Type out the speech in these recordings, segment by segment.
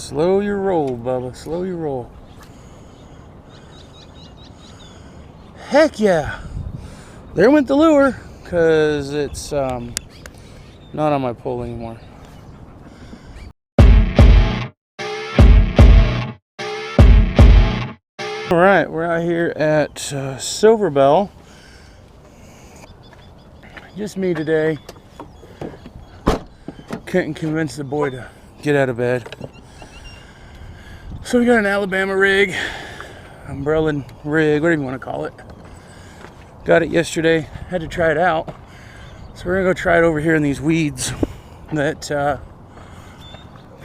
Slow your roll, Bubba. Slow your roll. Heck yeah. There went the lure, because it's not on my pole anymore. Alright, we're out here at Silverbell. Just me today. Couldn't convince the boy to get out of bed. So we got an Alabama rig, umbrella rig, whatever you want to call it. Got it yesterday, had to try it out. So we're gonna go try it over here in these weeds that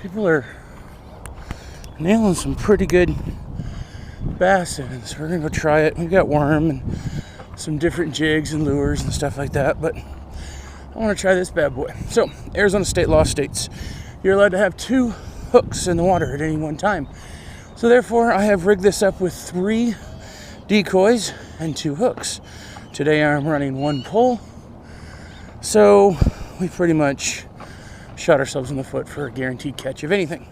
people are nailing some pretty good bass in. So we're gonna go try it. We've got worm and some different jigs and lures and stuff like that, but I want to try this bad boy. So Arizona state law states you're allowed to have 2 hooks in the water at any one time. So therefore I have rigged this up with 3 decoys and 2 hooks. Today I'm running 1 pole, so we pretty much shot ourselves in the foot for a guaranteed catch of anything.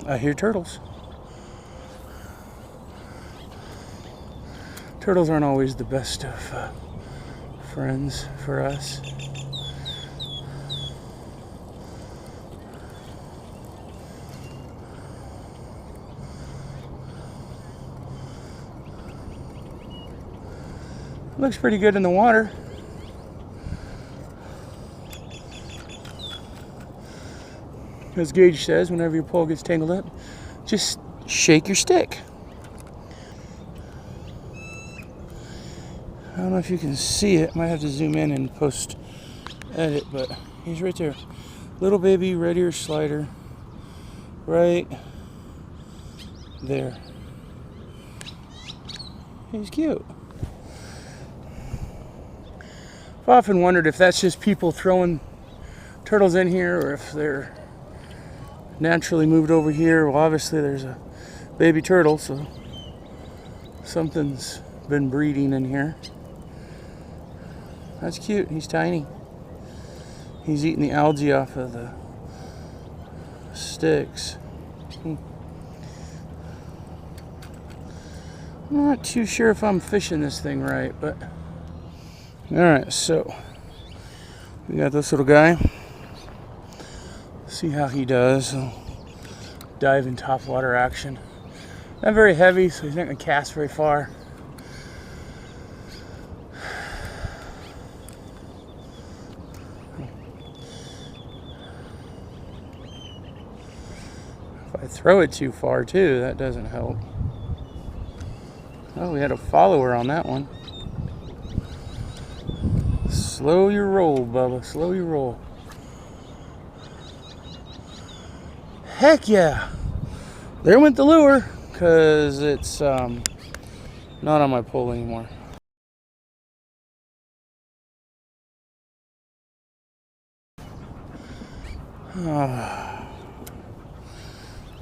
I hear turtles. Turtles aren't always the best of friends for us. Looks pretty good in the water. As Gage says, whenever your pole gets tangled up, just shake your stick. I don't know if you can see it. Might have to zoom in and post edit, but he's right there. Little baby red ear slider right there. He's cute. I've often wondered if that's just people throwing turtles in here or if they're naturally moved over here. Well, obviously there's a baby turtle, so something's been breeding in here. That's cute. He's tiny. He's eating the algae off of the sticks. I'm not too sure if I'm fishing this thing right, but alright, so we got this little guy. See how he does. He'll dive in topwater action. Not very heavy, so he's not going to cast very far. If I throw it too far too, that doesn't help. Oh, we had a follower on that one. Slow your roll, Bubba. Slow your roll. Heck yeah. There went the lure, because it's not on my pole anymore.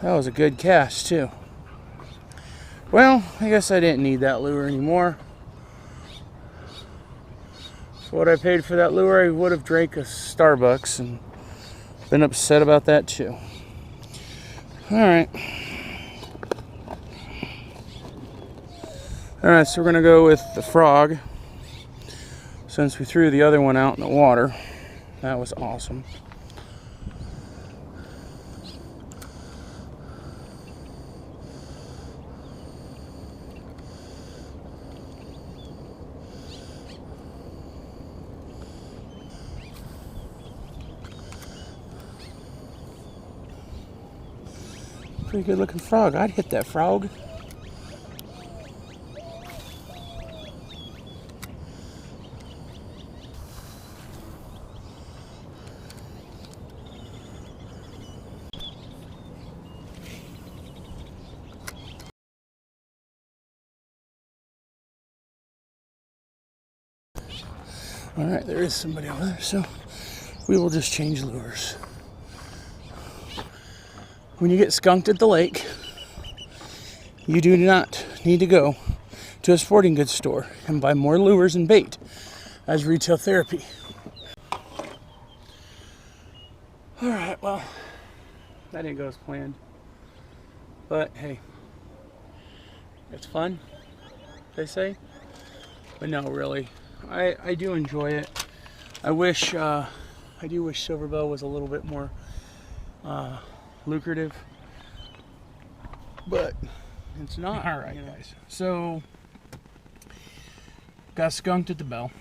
That was a good cast too. Well, I guess I didn't need that lure anymore. For what I paid for that lure, I would have drank a Starbucks and been upset about that too. Alright. Alright, so we're going to go with the frog. Since we threw the other one out in the water. That was awesome. Pretty good looking frog. I'd hit that frog. Alright, there is somebody over there, so we will just change lures. When you get skunked at the lake, you do not need to go to a sporting goods store and buy more lures and bait as retail therapy. Alright, well, that didn't go as planned. But hey, it's fun, they say. But no, really, I do enjoy it. I do wish Silverbell was a little bit more lucrative, but it's not. All right, guys. So got skunked at the bell.